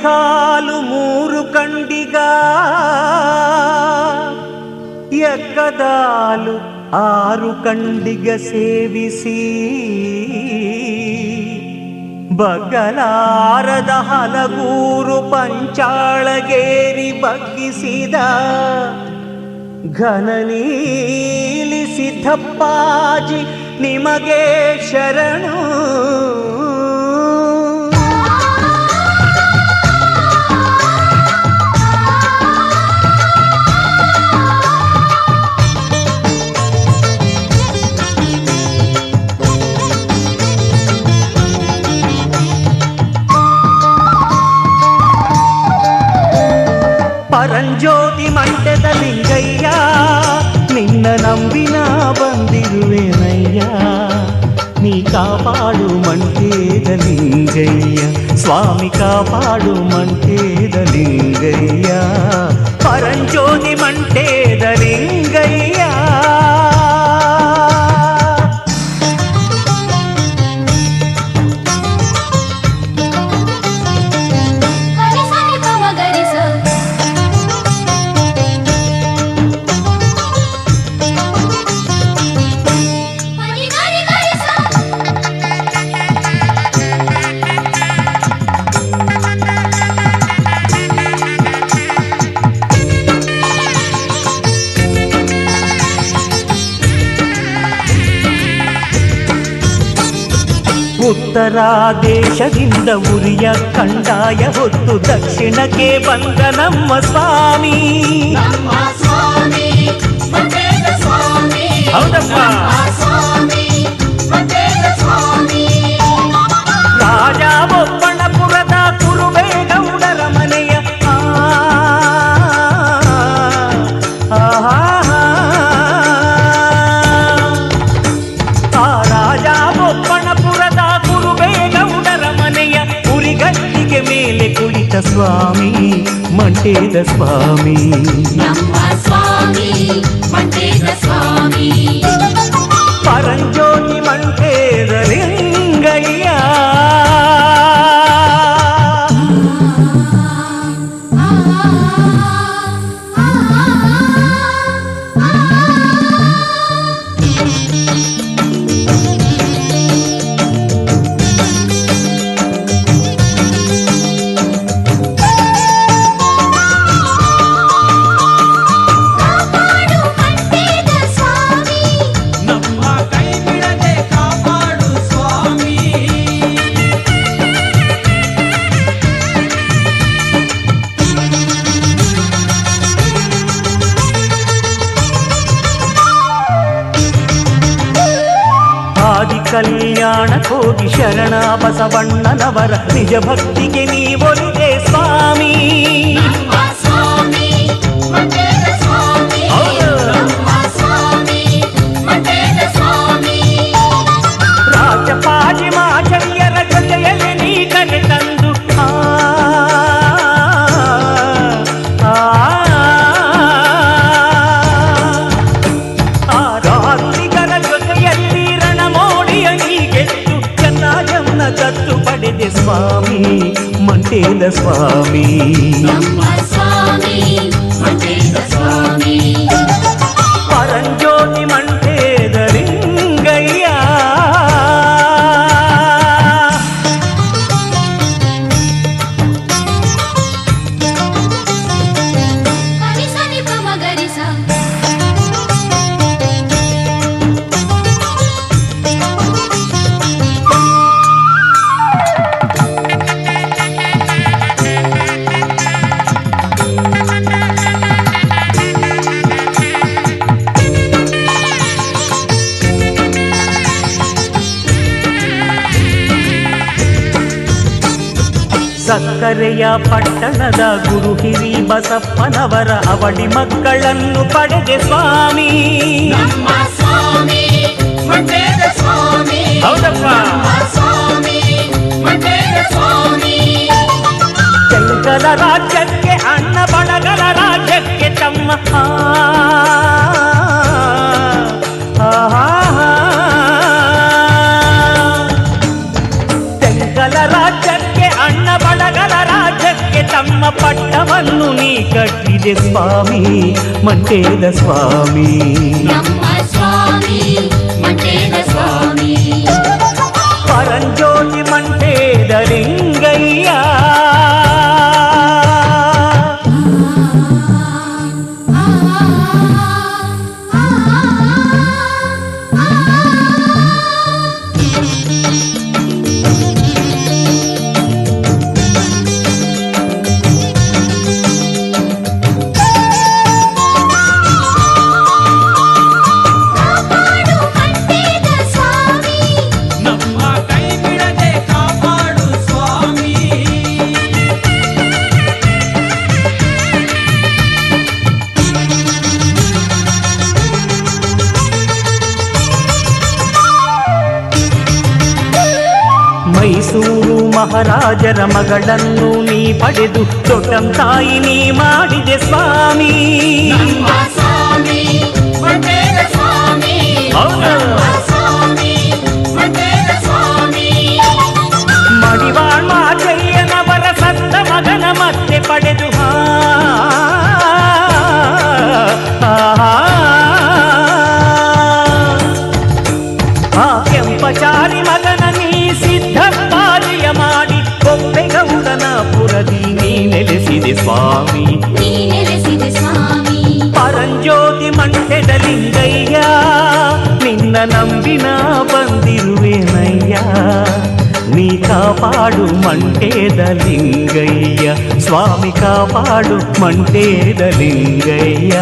ಕಾಲು ಮೂರು ಕಂಡಿಗ ಎಕ್ಕದಾಲು ಆರು ಕಂಡಿಗ ಸೇವಿಸಿ ಬಗ್ಗಲಾರದ ಹಲಗೂರು ಪಂಚಾಳಗೇರಿ ಬಗ್ಗಿಸಿದ ಘನನೀಲಿ ಸಿದ್ದಪ್ಪಾಜಿ ನಿಮಗೆ ಶರಣು. ಪರಂಜ್ಯೋತಿ ಮಂಟದ ಲಿಂಗಯ್ಯ ನಿನ್ನ ನಂಬಿನ ಬಂದಿರುವೆನಯ್ಯ, ನೀ ಕಾಪಾಡು ಮಂಟೇದ ಲಿಂಗಯ್ಯ, ಸ್ವಾಮಿ ಕಾಪಾಡು ಮಂಟೇದ ಲಿಂಗಯ್ಯ, ಪರಂಜ್ಯೋತಿ ಮಂಟೇದ ಲಿಂಗಯ್ಯ. ಉತ್ತರ ದೇಶದಿಂದ ಉರಿಯ ಕಂಡಾಯ ಹೊತ್ತು ದಕ್ಷಿಣಕ್ಕೆ ಬಂದ ನಮ್ಮ ಸ್ವಾಮಿ. ಹೌದಪ್ಪ, ರಾಜ ಬೊಪ್ಪಣಪುರದ ಕುರುಬೇಗೌಡರ ಮನೆಯ ಮೇಲೆ ಕುಳಿತ ಸ್ವಾಮಿ ಮಂಟೇದ ಸ್ವಾಮಿ, ನಮ್ಮ ಸ್ವಾಮಿ ಮಂಟೇದ ಸ್ವಾಮಿ, ಪರಂಜ್ಯೋತಿ ಮಂಟೇದ ಲಿಂಗಯ್ಯ. ಕಲ್ಯಾಣ ಕೋಗಿ ಶರಣ ಬಸವಣ್ಣನವರ ನಿಜ ಭಕ್ತಿಗೆ ನೀವೊಲಿದೆ ಸ್ವಾಮಿ. ರಾಜಪಾಜಿ ಮಾಚರ್ಯರ ಜೊತೆಯಲ್ಲಿ ನೀ ಕರೆ ತಂದು ದತ್ತು ಪಡೆದೆ ಸ್ವಾಮಿ ಮಂಟೇದ ಸ್ವಾಮಿ, ನಮ್ಮ ಸ್ವಾಮಿ ಮಂಟೇದ ಸ್ವಾಮಿ, ಪರಂಜ್ಯೋತಿ ಮಂಟೇದ ಲಿಂಗಯ್ಯ. ಸಕ್ಕರೆಯ ಪಟ್ಟಣದ ಗುರು ಹಿರಿ ಬಸಪ್ಪನವರ ಅವಳಿ ಮಕ್ಕಳನ್ನು ಪಡೆದೆ ಸ್ವಾಮಿ, ನಮ್ಮ ಸ್ವಾಮಿ ಮಂಟೇದ ಸ್ವಾಮಿ, ಹೌದಪ್ಪ, ಸ್ವಾಮಿ ಮಂಟೇದ ಸ್ವಾಮಿ, ತೆಲುಗರ ರಾಜ್ಯಕ್ಕೆ ಅಣ್ಣ ಬಣಗಳ ರಾಜ್ಯಕ್ಕೆ ತಮ್ಮ ತೆಲುಗರ ರಾಜ್ಯಕ್ಕೆ ಅಣ್ಣ ಬಣಗಳ ರಾಜ್ಯಕ್ಕೆ ಕಟ್ಟಿದೆ ಸ್ವಾಮಿ ಮಂಟೇದ ಸ್ವಾಮಿ. ನಮ್ಮ ಸ್ವಾಮಿ ಮಂಟೇದ ಸ್ವಾಮಿ. ಪರಂಜ್ಯೋತಿ ಮಂಟೇದ ಲಿಂಗಯ್ಯ. ಮೈಸೂರು ಮಹಾರಾಜರ ಮಗಳನ್ನು ನೀ ಪಡೆದು ದೊಡ್ಡಂ ತಾಯಿ ನೀ ಮಾಡಿದೆ ಸ್ವಾಮಿ. ನಮ್ಮ ಸ್ವಾಮಿ ಮಂಟೇದ ಸ್ವಾಮಿ. ಹೌದು. ನಮ್ಮ ಸ್ವಾಮಿ ಮಂಟೇದ ಸ್ವಾಮಿ. ಮಡಿವಾಳ್ ಮಾಚಯ್ಯನವರ ಸತ್ತ ಮಗನ ಮತ್ತೆ ಪಡೆದು ಆ ಕೆಂಪಚಾರಿ ಮಗನ ನೀ ಸಿದ್ಧಪಾಲಿಯ ಮಾಡಿ ಕೊಂಬೆಗೌಡನ ಪುರದಿ ನೀ ನೆಲೆಸಿದೆ ಸ್ವಾಮಿ. ನೀ ನೆಲೆಸಿದೆ ಸ್ವಾಮಿ. ಪರಂಜ್ಯೋತಿ ಮಂಟೆದ ಲಿಂಗಯ್ಯ ನಿನ್ನ ನಂಬಿನ ಬಂದಿರುವೆನಯ್ಯ. ನೀ ಕಾಪಾಡು ಮಂಟೇದ ಲಿಂಗಯ್ಯ ಸ್ವಾಮಿ ಕಾಪಾಡು ಮಂಟೇದ ಲಿಂಗಯ್ಯ.